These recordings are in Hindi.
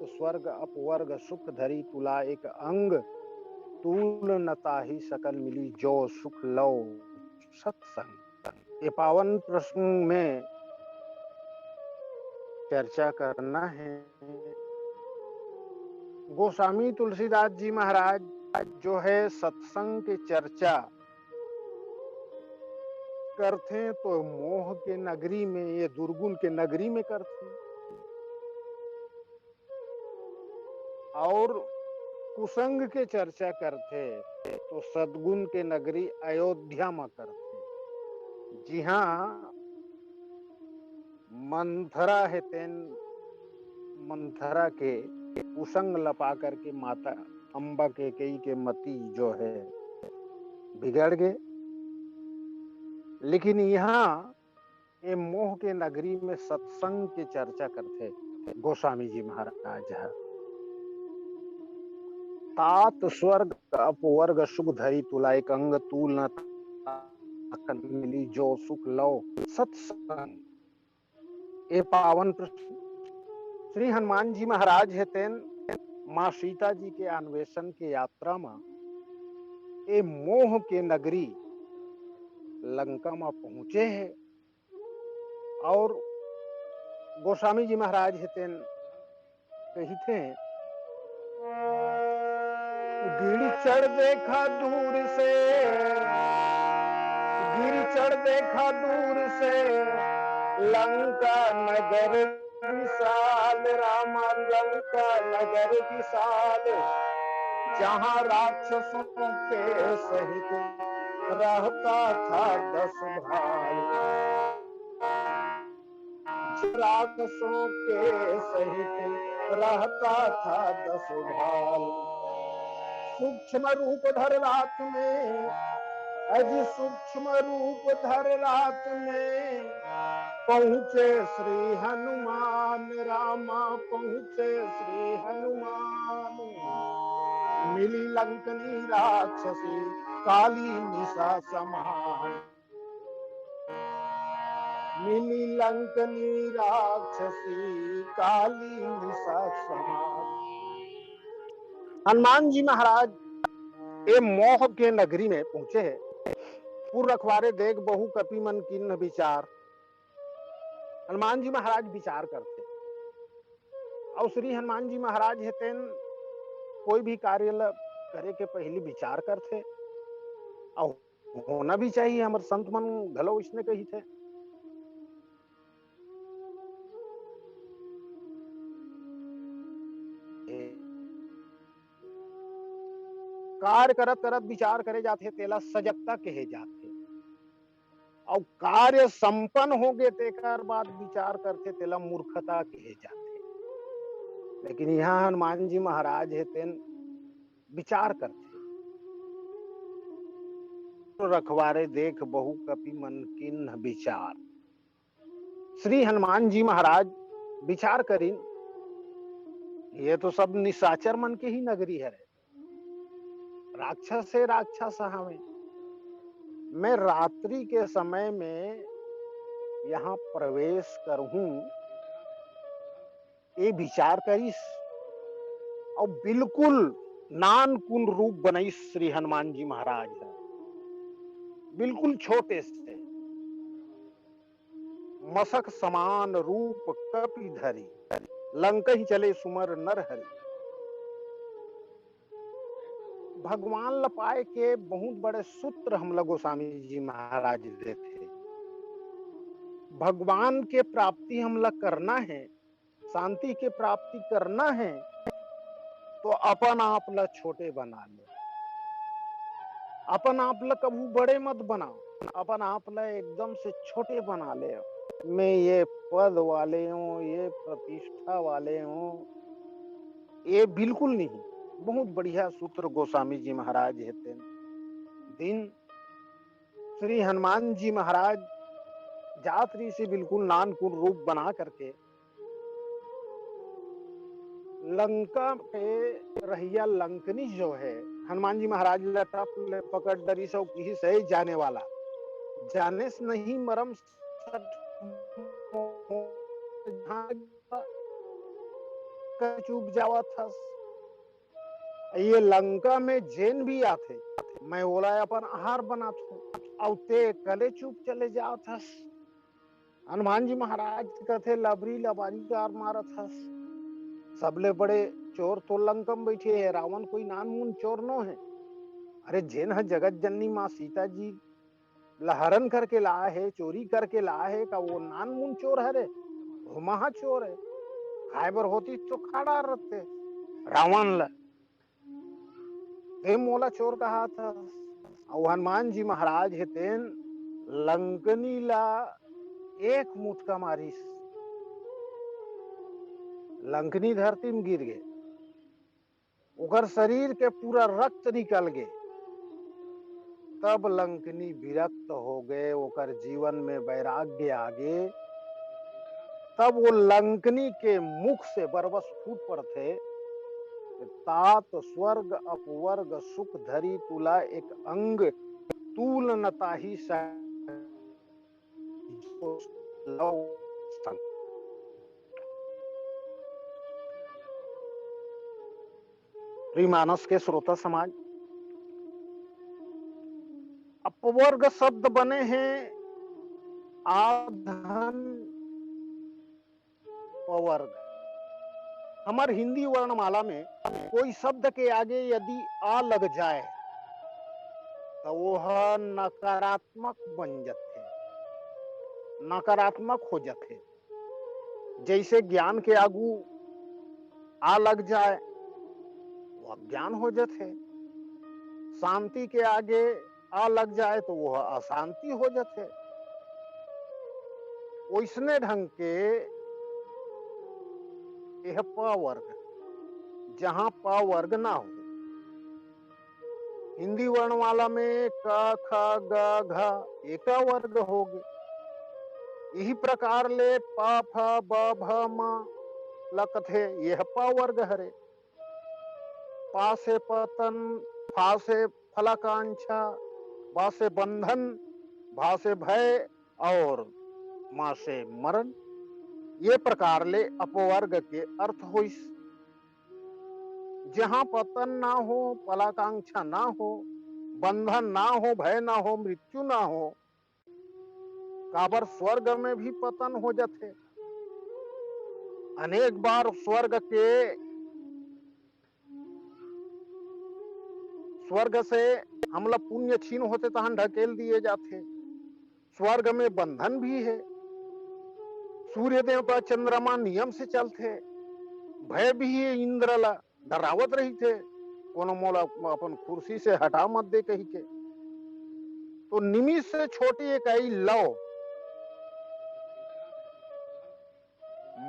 स्वर्ग अपवर्ग सुख धरी तुला एक अंग, तूल न ताहि सकल मिली जो सुख लो सत्संग। ये पावन प्रसंग में चर्चा करना है गोस्वामी तुलसीदास जी महाराज जो है सत्संग की चर्चा करते तो मोह के नगरी में, ये दुर्गुण के नगरी में करते, और कुसंग के चर्चा करते तो सद्गुण के नगरी अयोध्या में करते। जी हाँ, मंथरा है तेन मंथरा के कुसंग लपा करके माता अम्बा के कई के मती जो है बिगड़ गए। लेकिन यहाँ ये मोह के नगरी में सत्संग की चर्चा करते गोस्वामी जी महाराज है। तात स्वर्ग अपवर्ग सुख धरी तुला एक अंग, तूल न मिली जो सुख लो सत्संग। ये पावन श्री हनुमान जी महाराज है तेन माँ सीता जी के अन्वेषण के यात्रा में ये मोह के नगरी लंका में पहुंचे हैं, और गोस्वामी जी महाराज है तेन कही थे, गिर चढ़ देखा दूर से, गिर चढ़ देखा दूर से लंका नगर विशाल, रामा लंका नगर विशाल, जहाँ राक्षसों के सहित रहता था 10 भाई, राक्षसों के सहित रहता था 10 भाई। सूक्ष्म रूप धर रात में, अजी सूक्ष्म रूप धर रात में पहुँचे श्री हनुमान, रामा पहुँचे श्री हनुमान। मिली लंकनी राक्षसी काली निशा समान, मिली लंकनी राक्षसी काली निशा समान। हनुमान जी महाराज ये मोह के नगरी में पहुंचे हैं। पूर्व रखवारे देख बहु कपि मन किन्न विचार, हनुमान जी महाराज विचार करते, और श्री हनुमान जी महाराज हेते कोई भी कार्य करे के पहले विचार करते, और होना भी चाहिए। हमारे संत मन घलो इसने कही थे, कार्य करत करत विचार करे जाते तेला सजगता कहे जाते, और कार्य संपन्न हो गए तेकर बाद विचार करते तेला मूर्खता कहे जाते। लेकिन यहाँ हनुमान जी महाराज हेते विचार करते, तो रखवारे देख बहु कपि मन किन्न विचार। श्री हनुमान जी महाराज विचार करीन, ये तो सब निशाचर मन के ही नगरी है, राक्षस है राक्षस हमें, मैं रात्रि के समय में यहाँ प्रवेश करूं, ये विचार करीस, और बिल्कुल नानकुन रूप बनाई श्री हनुमान जी महाराज है, बिल्कुल छोटे से मसक समान रूप कपि धरी, लंकहि चले सुमर नर हरि। भगवान लपाए के बहुत बड़े सूत्र हम लोग गोस्वामी जी महाराज देते। भगवान के प्राप्ति हम लोग करना है, शांति के प्राप्ति करना है, तो अपन आप ला छोटे बना ले, अपन आप ला कभी बड़े मत बनाओ, अपन आप ला एकदम से छोटे बना ले। मैं ये पद वाले हूँ, ये प्रतिष्ठा वाले हूँ, ये बिल्कुल नहीं। बहुत बढ़िया सूत्र गोस्वामी जी महाराज हेते। दिन श्री हनुमान जी महाराज जात्री से बिल्कुल नानकुन रूप बना करके लंका पे रहिया लंकनी जो है, हनुमान जी महाराज लटप ले पकड़ डरी सो किसी सही जाने वाला, जाने से नहीं मरम चुप जावा था। ये लंका में जैन भी आते, मैं बोला अपन आहार बना थू, औते कले चुप चले जाओ था। हनुमान जी महाराज कहते लबरी लबारी कार मारा था। सबले बड़े चोर तो लंकम बैठे है, रावण कोई नान मुन चोर नो है। अरे जैन है जगत जननी माँ सीता जी लहरन करके ला है, चोरी करके ला है, का वो नान मुन चोर है रे, वो महा चोर है। खाइबर होती तो खड़ा रहते रावण ला, मोला चोर कहा था। और हनुमान जी महाराज हेतेन लंकनी ला एक मुटका मारिस, लंकनी धरती में गिर गए, उकर शरीर के पूरा रक्त निकल गए। तब लंकनी विरक्त हो गए, ओकर जीवन में वैराग्य आ गए। तब वो लंकनी के मुख से बरबस फूट पड़ते, तात स्वर्ग अपवर्ग सुख धरी तुला एक अंग, तूल नताही मानस के श्रोता समाज, अपवर्ग शब्द बने हैं आधन पवर्ग। हमारे हिंदी वर्णमाला में कोई शब्द के आगे यदि आ लग जाए तो वह नकारात्मक बन जाते, नकारात्मक हो जाते। जैसे ज्ञान के आगू आ लग जाए वो अज्ञान हो जाते, शांति के आगे आ लग जाए तो वह अशांति हो जाते। वैसने ढंग के यह प वर्ग, जहां प वर्ग ना हो, हिंदी वर्णमाला में क ख ग घ एक वर्ग हो गए। यही प्रकार ले प फ ब भ म लकथे यह प वर्ग हरे। पा से पतन, फा से फलाकांक्षा, बा से बंधन, भा से भय और मां से मरण। ये प्रकार ले अपवर्ग के अर्थ होइस। जहां पतन ना हो, फलाकांक्षा ना हो, बंधन ना हो, भय ना हो, मृत्यु ना हो, काबर स्वर्ग में भी पतन हो जाते। अनेक बार स्वर्ग से हमला पुण्य छीन होते तहन ढकेल दिए जाते। स्वर्ग में बंधन भी है, सूर्य देवता चंद्रमा नियम से चलते, भय भी है, इंद्र ला डरावत रही थे, कोनो मोला अपन कुर्सी से हटा मत दे कही के। तो निमिष से छोटी इकाई लव,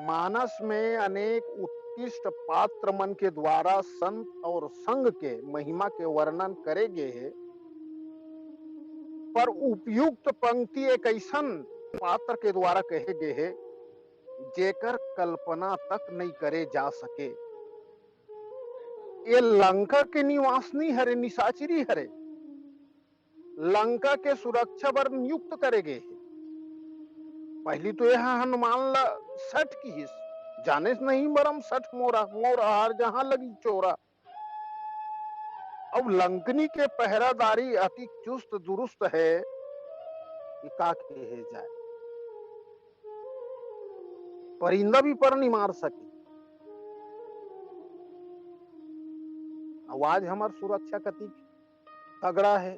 मानस में अनेक उत्कृष्ट पात्र मन के द्वारा संत और संग के महिमा के वर्णन करे गए है। पर उपयुक्त पंक्ति एक ऐसन पात्र के द्वारा कहे गए है जेकर कल्पना तक नहीं करे जा सके। ये लंका के निवास नहीं हरे, निशाचरी हरे, लंका के सुरक्षा बर नियुक्त करे गए है। पहली तो यह हनुमान ला सठ की जाने से नहीं मरम सठ मोरा, मोर आहार जहां लगी चोरा। अब लंकनी के पहरादारी अति चुस्त दुरुस्त है कि का कहे जाए। परिंदा भी पर नहीं मार सके। आवाज हमार सुरक्षा कति तगड़ा है।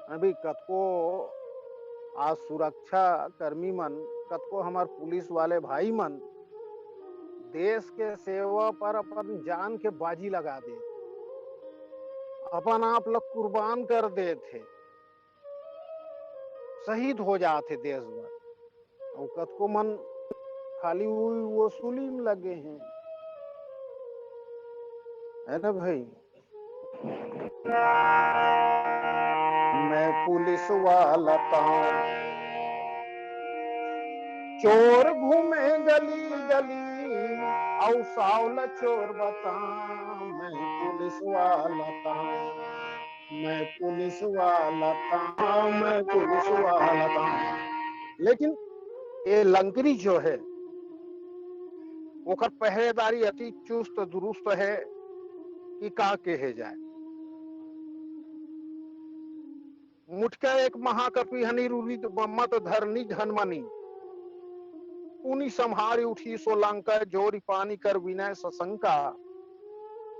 अभी कतको आज सुरक्षा कर्मी मन, कतको हमार पुलिस वाले भाई मन देश के सेवा पर अपन जान के बाजी लगा दे, अपन आप लोग कुर्बान कर दे थे, शहीद हो जाते देश भर। और कतको मन खाली वसूली में लगे हैं, है ना भाई। मैं पुलिस वाला ताऊं, चोर घूमे गली गली, औ सावला चोर बता। मैं पुलिस वाला ताऊं, मैं पुलिस वाला ताऊं, मैं पुलिस वाला ताऊं। लेकिन ये लंकरी जो है ओकर पहरेदारी अति चुस्त दुरुस्त है कि का कहे जाए। मुठका एक महाकपि हनी रूरी मत धरनी धनमनी, उनी संहारी उठी सोलंका, जोरी पानी कर विनय सशंका।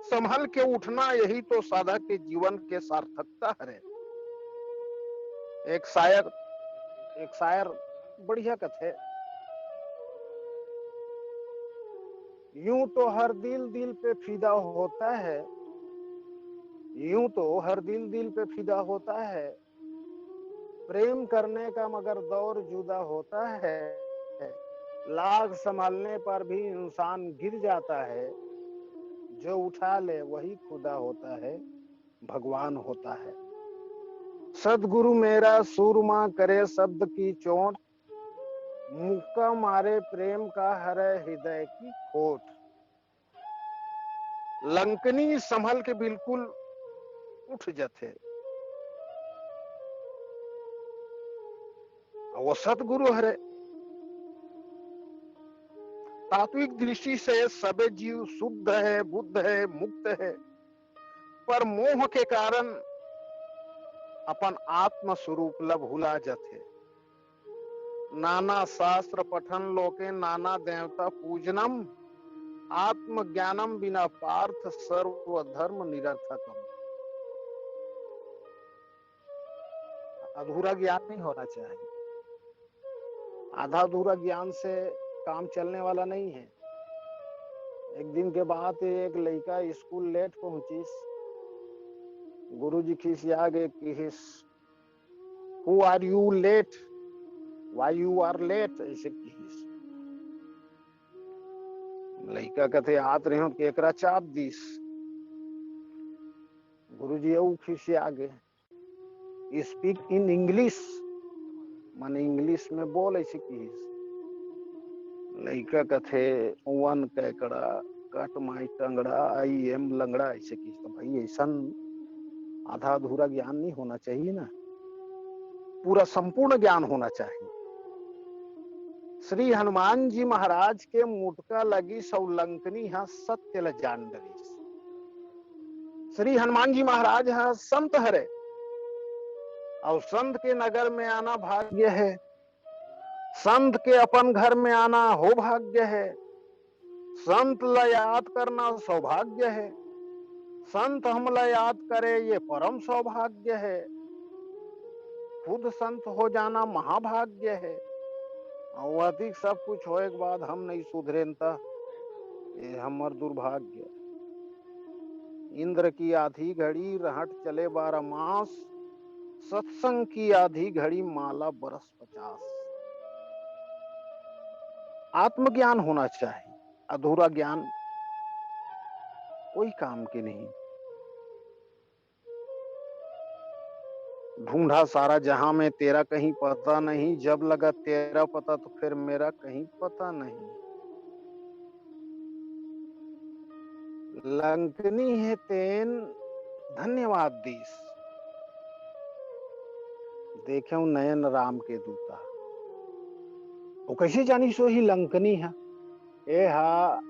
संभल के उठना यही तो साधक के जीवन के सार्थकता है। एक शायर बढ़िया कथे। यूं तो हर दिल दिल पे फिदा होता है, यूं तो हर दिल दिल पे फिदा होता है, प्रेम करने का मगर दौर जुदा होता है। लाख संभालने पर भी इंसान गिर जाता है, जो उठा ले वही खुदा होता है, भगवान होता है। सदगुरु मेरा सूरमा करे शब्द की चोट, मुक्का मारे प्रेम का हरे हृदय की खोट। लंकनी संभल के बिल्कुल उठ जाते, वो सतगुरु हरे। तात्विक दृष्टि से सबे जीव शुद्ध है, बुद्ध है, मुक्त है, पर मोह के कारण अपन आत्म स्वरूप ला भूला जाते। नाना शास्त्र पठन लोके नाना देवता पूजनम, आत्म ज्ञानम बिना पार्थ सर्व धर्म निरर्थकम। अधूरा ज्ञान नहीं होना चाहिए। आधा अधूरा ज्ञान से काम चलने वाला नहीं है। एक दिन के बाद एक लड़का स्कूल लेट पहुंची, गुरुजी खिसिया गए कि who are you late, why you are late, ऐसे किस। लड़का कहते हाथ रहे के एकरा चाप दीस। गुरुजी वो खिसिया गए, स्पीक इन इंग्लिश, माने इंग्लिश में बोल ऐसे किस। लड़का कथे वन कैकड़ा कट माई टंगड़ा आई एम लंगड़ा, ऐसे किस। तो भाई ऐसा आधा अधूरा ज्ञान नहीं होना चाहिए ना, पूरा संपूर्ण ज्ञान होना चाहिए। श्री हनुमान जी महाराज के मुटका लगी सौलंकनी हा सत्य ल जान डरी। श्री हनुमान जी महाराज हा संत हरे, और संत के नगर में आना भाग्य है, संत के अपन घर में आना हो भाग्य है, संत ला याद करना सौभाग्य है, संत हमला याद करे ये परम सौभाग्य है, खुद संत हो जाना महाभाग्य है। और अधिक सब कुछ होए के बाद हम नहीं सुधरेन त ये हमर दुर्भाग्य। इंद्र की आधी घड़ी रहट चले 12 मास, सत्संग की आधी घड़ी माला बरस 50। आत्मज्ञान होना चाहिए, अधूरा ज्ञान कोई काम के नहीं। ढूंढा सारा जहां में तेरा कहीं पता नहीं, जब लगा तेरा पता तो फिर मेरा कहीं पता नहीं। लंकनी है तेन धन्यवाद दीस, देखे नयन राम के दूता। वो कैसे जानी सो ही लंकनी है, ए हा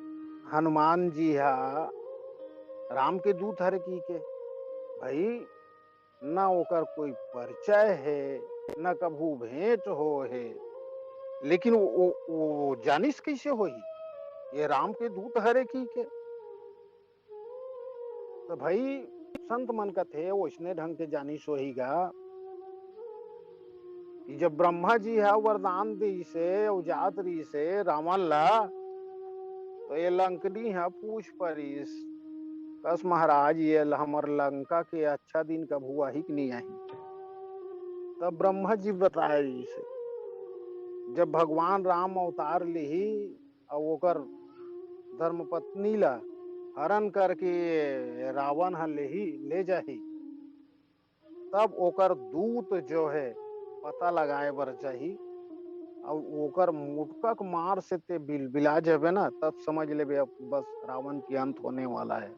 हनुमान जी हा राम के दूत हर की के। भाई ना ओकर कोई परिचय है, न कभू भेंट हो है, लेकिन वो जानिस कैसे होही, ये राम के दूत हरे की के। तो भाई संत मन का थे वैसने ढंग के जानिस होहीगा कि जब ब्रह्मा जी है वरदान दी से उजात री से रावण ला, तो ये लंकनी है पूछ परिस कस महाराज ये हमर लंका के अच्छा दिन कब हुआ ही कि नहीं आई। तब ब्रह्मा जी बताए इसे, जब भगवान राम अवतार ली और ओकर धर्म पत्नी ला हरण करके रावण ह ले जाही, तब ओकर दूत जो है पता लगाए बर चाही, और ओकर मुटकक मार से ते बिलबिला जाबे ना, तब समझ लेबे अब बस रावण की अंत होने वाला है।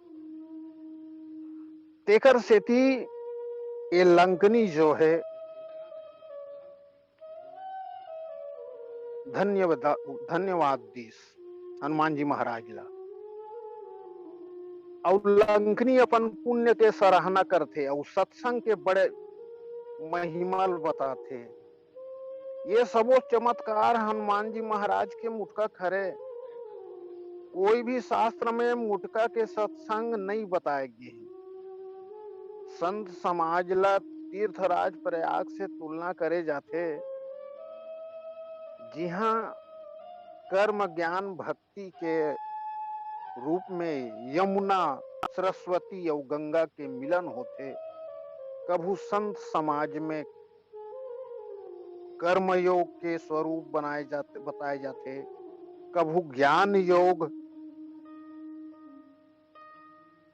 तेकर सेती ये लंकनी जो है धन्यवाद धन्यवाद दीस हनुमान जी महाराज ला, और लंकनी अपन पुण्य के सराहना करते और सत्संग के बड़े महिमल बताते। ये सबो चमत्कार हनुमान जी महाराज के मुटका खरे, कोई भी शास्त्र में मुटका के सत्संग नहीं बताए गए। संत समाज ला तीर्थराज प्रयाग से तुलना करे जाते, जिहाँ कर्म ज्ञान भक्ति के रूप में यमुना सरस्वती और गंगा के मिलन होते। कभू संत समाज में कर्मयोग के स्वरूप बताए जाते, कभू ज्ञान योग,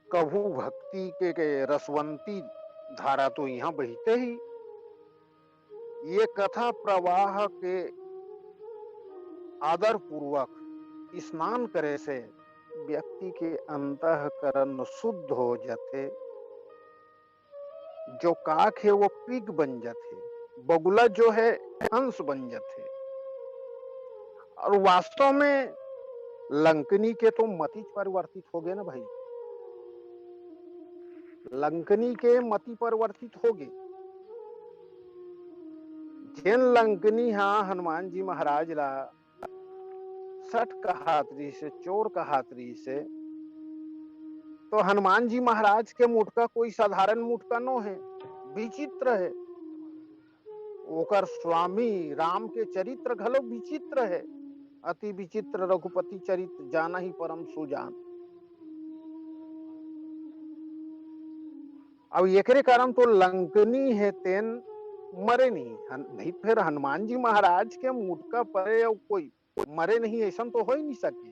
कभू भक्ति के रसवंती धारा तो यहाँ बहते ही। ये कथा प्रवाह के आदर पूर्वक स्नान करे से व्यक्ति के अंतःकरण शुद्ध हो जाते। जो काक है वो पिग बन जाते, बगुला जो है हंस बन जाते। और वास्तव में लंकनी के तो मति परिवर्तित हो गए ना भाई, लंकनी के मति परिवर्तित हो गए। जेन लंकनी हाँ हनुमान जी महाराज ला सठ कहातरी से चोर कहातरी से, तो हनुमान जी महाराज के मुटका कोई साधारण मुटका नो है, विचित्र है। ओकर स्वामी राम के चरित्र घलो विचित्र है, अति विचित्र रघुपति चरित्र जाना ही परम सुजान। अब एकरे कारण तो लंकनी है तेन मरे नहीं फिर हनुमान जी महाराज के मुटका परे और कोई मरे नहीं, ऐसा तो हो ही नहीं सके,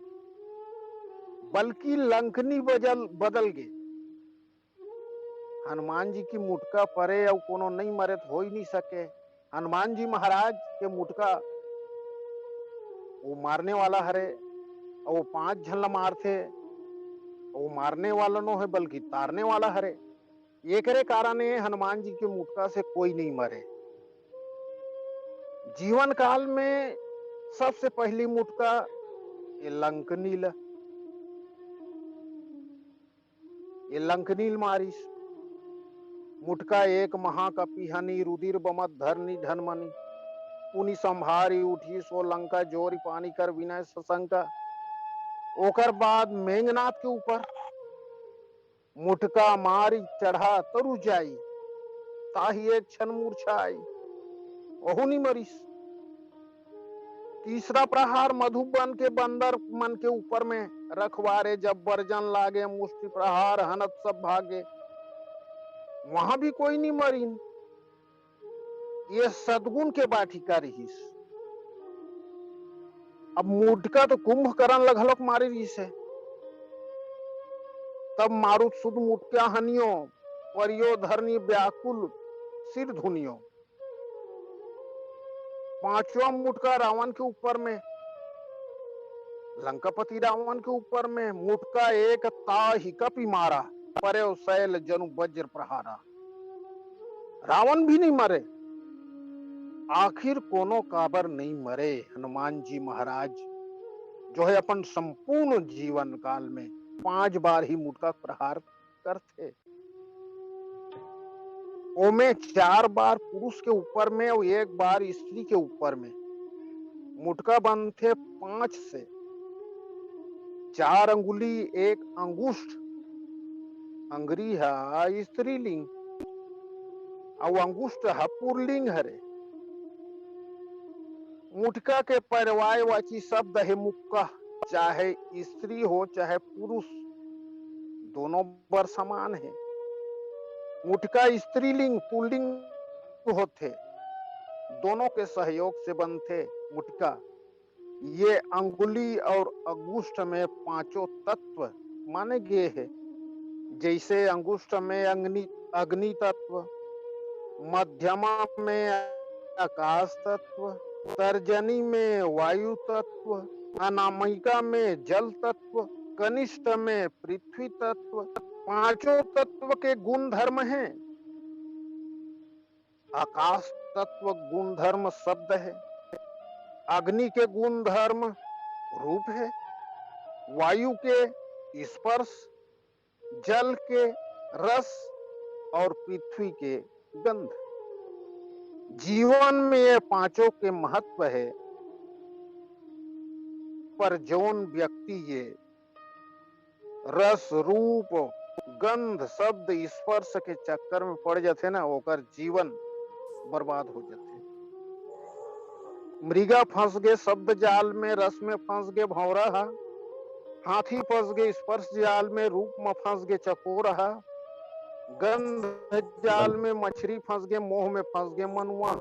बल्कि लंकनी बदल गए। हनुमान जी की मुटका परे और कोनो नहीं मरे तो हो ही नहीं सके। हनुमान जी महाराज के मुटका वो मारने वाला हरे, और वो 5 झल्ला मारते, वो मारने वाला नो है बल्कि तारने वाला हरे। एकरे कारण हनुमान जी के मुटका से कोई नहीं मरे। जीवन काल में सबसे पहली मुटका ये लंकनील मारिस। मुटका एक महाकपि हनी रुधिर बमत धरनी धनमनी, पुनि संभारी उठी सो लंका जोरी पानी कर विनय सशंका। ओकर बाद मेघनाथ के ऊपर मुटका मारी चढ़ा तरु जाई, ताही एक क्षण मूर्छाई, वहु नहीं मरीस। तीसरा प्रहार मधुबन के बंदर मन के ऊपर में रखवारे, जब बरजन लागे मुष्टि प्रहार हनत सब भागे, वहां भी कोई नहीं मरी। ये सदगुण के बाटिका रहीस। अब मुटका तो कुंभकर्ण लगलक मारी रहीस है, तब मारुत सुध मुटका हनियो, परियो धरनी व्याकुल सिर धुनियो। 5वां मुटका रावण के ऊपर में, लंकापति रावण के ऊपर में, मुटका एक ताहि कपि मारा, परे शैल जनु वज्र प्रहारा। रावण भी नहीं मरे। आखिर कोनो काबर नहीं मरे हनुमान जी महाराज, जो है अपन संपूर्ण जीवन काल में 5 बार ही मुटका प्रहार करते। ओमे 4 बार पुरुष के ऊपर में और 1 बार स्त्री के ऊपर में। मुटका बनते 5 से। 4 अंगुली 1 अंगुष्ठ, अंगरी है स्त्रीलिंग और अंगुष्ठ है पुल्लिंग हरे। मुटका के पर्यायवाची शब्द है मुक्का, चाहे स्त्री हो चाहे पुरुष, दोनों बर समान है। मुटका स्त्रीलिंग पुल्लिंग होते, दोनों के सहयोग से बनते मुटका। ये अंगुली और अंगुष्ठ में 5 तत्व माने गए हैं, जैसे अंगुष्ठ में अग्नि तत्व, मध्यमा में आकाश तत्व, तर्जनी में वायु तत्व, अनामिका में जल तत्व, कनिष्ठ में पृथ्वी तत्व। 5 तत्व के गुण धर्म हैं। आकाश तत्व गुण धर्म शब्द है, अग्नि के गुण धर्म रूप है, वायु के स्पर्श, जल के रस और पृथ्वी के गंध। जीवन में ये 5 के महत्व है, पर जौन व्यक्ति ये रस रूप गंध शब्द स्पर्श के चक्कर में पड़ जाते ना, ओकर जीवन बर्बाद हो जाते। मृगा फंस गए शब्द जाल में, रस में फंस गए भौरा, हाथी फंस गए स्पर्श जाल में, रूप में फंस गए चकोर, गंध जाल में मछली फंस गए, मोह में फंस गए मनुआ।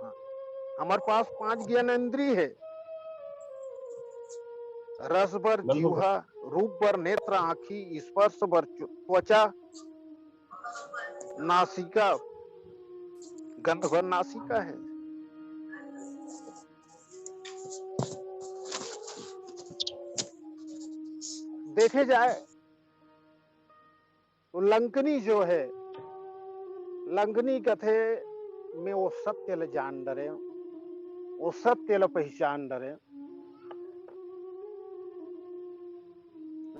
हमारे पास 5 ज्ञानेंद्रिय है, रस बर जीवा, रूप बर नेत्र आँखी, स्पर्श बर त्वचा नासिका, गंध बर नासिका है। देखे जाए तो लंकनी जो है, लंकनी कथे में वो सत्य ल जान डरे, वो सत्य ल पहचान डरे।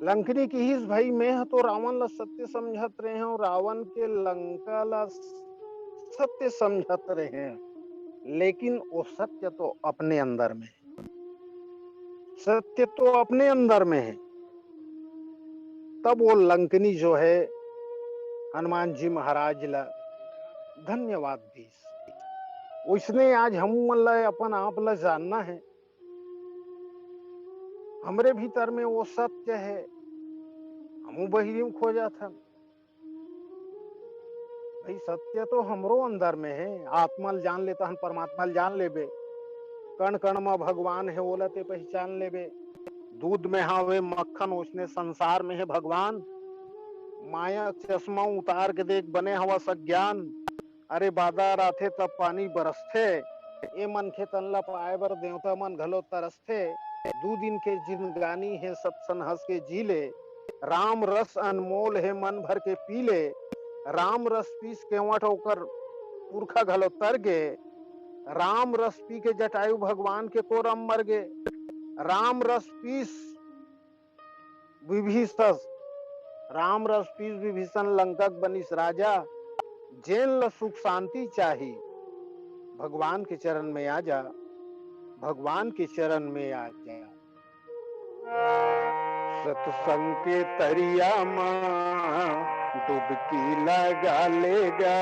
लंकनी की ही भाई में तो रावण ला सत्य समझत रहे हैं, और रावण के लंका ला सत्य समझत रहे हैं, लेकिन वो सत्य तो अपने अंदर में है, सत्य तो अपने अंदर में है। तब वो लंकनी जो है हनुमान जी महाराज ला धन्यवाद दी। उसने आज हम मन अपन आप ला जानना है, हमरे भीतर में वो सत्य है, हम बहिरी खोजा था। भाई सत्य तो हमरो अंदर में है, आत्मा जान लेता हन परमात्मा जान लेबे, कण कण में भगवान है बोला ते पहचान लेबे। दूध में हावे मक्खन, उसने संसार में है भगवान। माया चश्मा उतार के देख बने हवा सज्ञान, अरे बादर आथे तब पानी बरसथे, ए मन के तनला पाए बर देवता मन घलो तरसथे। 2 दिन के जिंदगानी है सत्सन हंस के जी ले, राम रस अनमोल है मन भर के पी ले। राम रस पीस के वट ओकर पुरखा घलो तर गे, राम रस पी के जटायु भगवान के कोरम मर गे। राम रस पीस विभीषण, राम रस पीस विभीषण लंका बनिस राजा। जेल ल सुख शांति चाही, भगवान के चरण में आ जा, भगवान के चरण में आ जा। सत्संग के तरिया मां डुबकी लगा लेगा,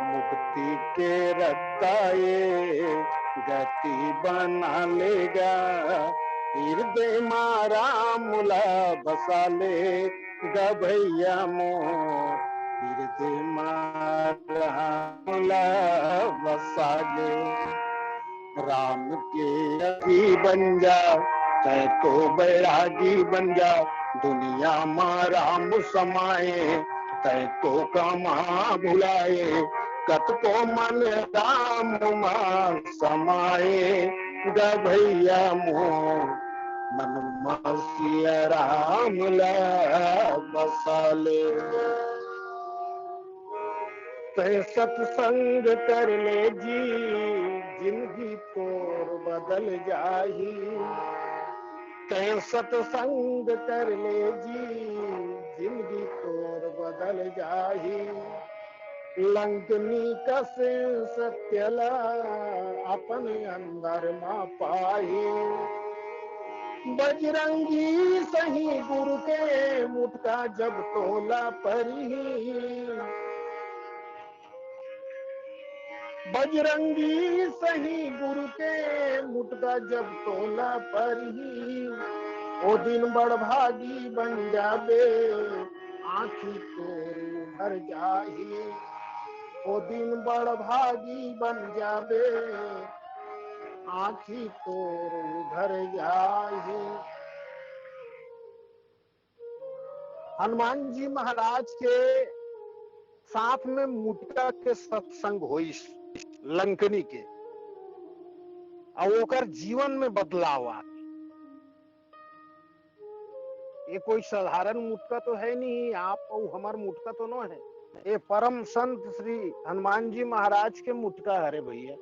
मुक्ति के रत्ता ये गति बना लेगा। हृदय मारा मुला बसा लेगा भैया मो, हृदय मारा मुला बसा ले। राम के अभी बन जा, चाहे तो बैरागी बन जा, दुनिया में राम समाये, चाहे तो कामा भुलाए। कत को मन राम मां समाये ग भैया मो, मन मसिया राम ला बसा ले। तय सत्संग कर ले जी, जिंदगी तोर बदल जाही। तय सत्संग कर ले जी, जिंदगी तोर बदल जाही। लंकनी कसे सत्यला अपन अंदर मा पाई। बजरंगी सही गुरु के मुठका जब तोला परी। बजरंगी सही गुरु के मुठका जब तोला परी। ओ दिन बड़ भागी बन जाबे आँखी तोर भर जाही। ओ दिन बड़ भागी बन जाबे आँखी तोर घर जाही। हनुमान जी महाराज के साथ में मुटका के सत्संग हुई लंकनी के, और ओकर जीवन में बदलाव आ। ये कोई साधारण मुटका तो है नहीं, आप और हमार मुटका तो न है। ये परम संत श्री हनुमान जी महाराज के मुटका हरे भैया।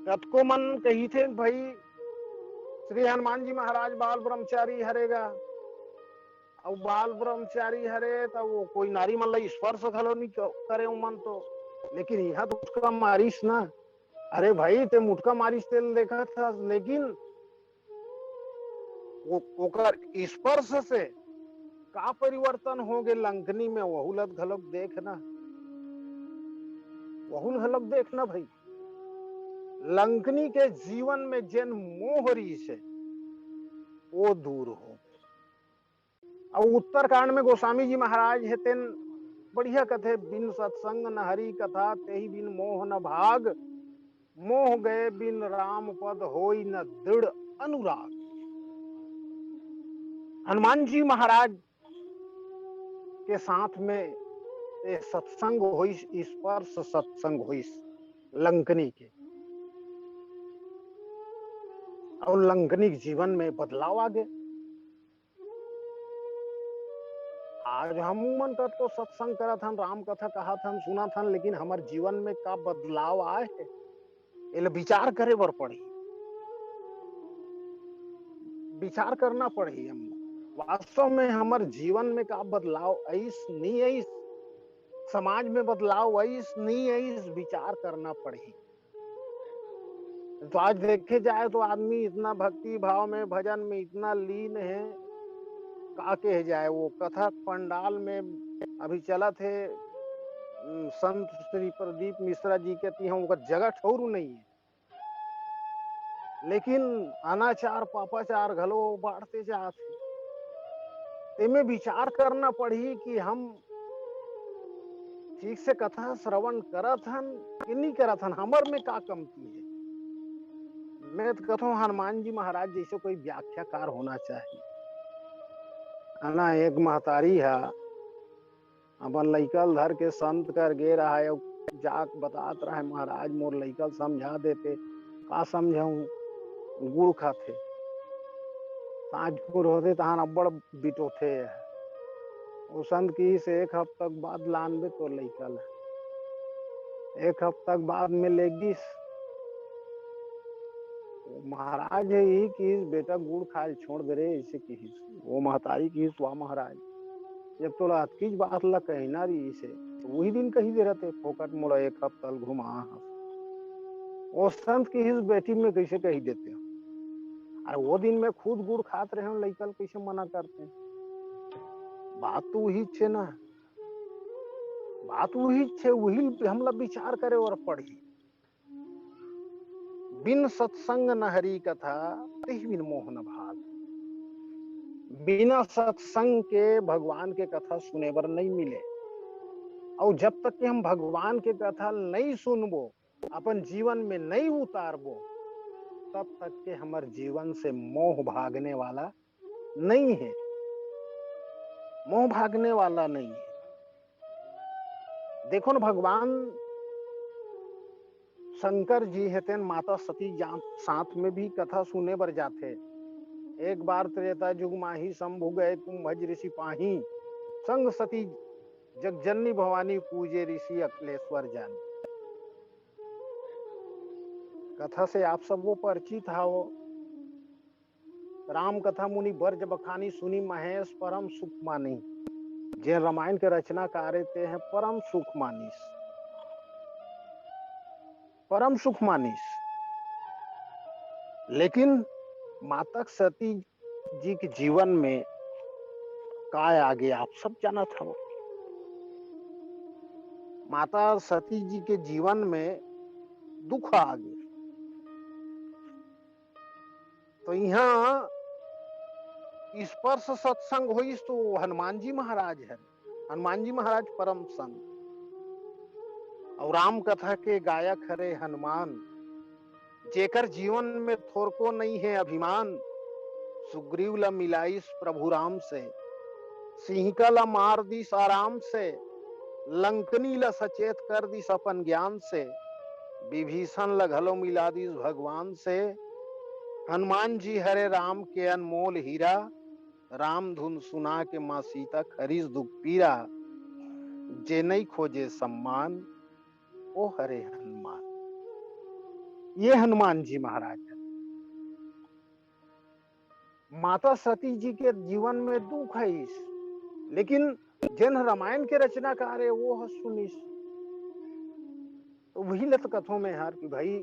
कतको मन कही थे भाई श्री हनुमान जी महाराज बाल ब्रह्मचारी हरेगा, और बाल ब्रह्मचारी हरे तो वो कोई नारी मन ला स्पर्श घलो नहीं करे मन तो। लेकिन यहाँ तो मुटका मारिस ना, अरे भाई ते मुटका मारिस तेल देखा था, लेकिन वो ओकर स्पर्श से का परिवर्तन हो गए लंकनी में, वहुलत घलक देखना, वहुल घलक देखना भाई। लंकनी के जीवन में जन मोहरी से वो दूर हो। और उत्तरकांड में गोस्वामी जी महाराज है तेन बढ़िया कथे, बिन सत्संग न हरि कथा तेहि बिन मोह न भाग। मोह गए बिन राम पद होई न दृढ़ अनुराग। हनुमान जी महाराज के साथ में सत्संग हुई, स्पर्श सत्संग हुई लंकनी के, और लंकनी के जीवन में बदलाव आ गए। आज हम मन का तो सत्संग करा था, राम कथा कहा था, सुना था, लेकिन हमारे जीवन में का बदलाव आए है ये विचार करे बर पड़ी, विचार करना पड़ी। हम वास्तव में हमारे जीवन में का बदलाव ऐस नहीं है, समाज में बदलाव ऐस नहीं है, विचार करना पड़ी। तो आज देखे जाए तो आदमी इतना भक्ति भाव में भजन में इतना लीन है, का कह जाए। वो कथा पंडाल में अभी चला थे, संत श्री प्रदीप मिश्रा जी कहती हैं उनका जगह ठौरू नहीं है, लेकिन अनाचार पापाचार घलो बढ़ते जाते। तेमें विचार करना पड़ी कि हम ठीक से कथा श्रवण करत हन कि नहीं करत हन, हमर में का कमती है। मैं तो कहता हूँ हनुमान जी महाराज जैसे कोई व्याख्याकार होना चाहिए। ना एक महतारी है अपन लइकल धर के संत कर गे रहा है, जाक बतात रहा है महाराज मोर लइकल समझा देते, का समझाऊं, गुड़ खाते सांझ पुर होते तहान अब्बड़ बिटोथे। वो संत की से एक हफ्ता बाद लानबे तो लइकल, एक हफ्ता बाद में लेगिस महाराज है ही कि बेटा गुड़ खाए छोड़ दे रे, ऐसे की वो महतारी की वाह महाराज जब तो अतकीज बात ला कहना रही से तो वही दिन कही दे रहते फोकट मोड़ा एक हफ्ता घुमा। वो संत की हिस बेटी में कैसे कही देते हैं, अरे वो दिन में खुद गुड़ खात रहे लइकल कैसे मना करते हैं। बात तो वही छे ना, बात वही छे, वही हमला विचार करे और पढ़ी। बिन सत्संग न हरि कथा तेहि बिन मोह न भाग। बिना सत्संग के भगवान के कथा सुने बर नहीं मिले, और जब तक कि हम भगवान के कथा नहीं सुनबो, अपन जीवन में नहीं उतारबो, तब तक के हमारे जीवन से मोह भागने वाला नहीं है, मोह भागने वाला नहीं है। देखो ना भगवान शंकर जी है माता सती साथ में भी कथा सुने बर जाते। एक बार त्रेता युग माही शंभु गए कुंभज ऋषि पाही, संग सती जगजननी भवानी पूजे ऋषि अकलेश्वर जानी। कथा से आप सब वो परिचित हो। राम कथा मुनि बर्ज बखानी सुनी महेश परम सुख मानी। जे रामायण के रचना कार्य ते हैं परम सुख मानिस। लेकिन माता सती जी के जीवन में काय आगे आप सब जानत हव। माता सती जी के जीवन में दुख आ गए। तो यहाँ स्पर्श सत्संग होइस तो हनुमान जी महाराज है। हनुमान जी महाराज परम संत और राम कथा के गायक हरे हनुमान, जेकर जीवन में थोरको नहीं है अभिमान। सुग्रीव ला मिलाइस प्रभु राम से, सिंहिका ला मार दिस आराम से, लंकनी ला सचेत कर दिस अपन ज्ञान से, विभीषण ला घलो मिला दिस भगवान से। हनुमान जी हरे राम के अनमोल हीरा, राम धुन सुना के माँ सीता खरीस दुख पीरा। जे नहीं खोजे सम्मान, ओ हरे हनुमान। ये हनुमान जी महाराज है। माता सती जी के जीवन में दुख है इस, लेकिन जन रामायण के रचनाकार है वो सुनिस। तो वही लत कथों में हर कि भाई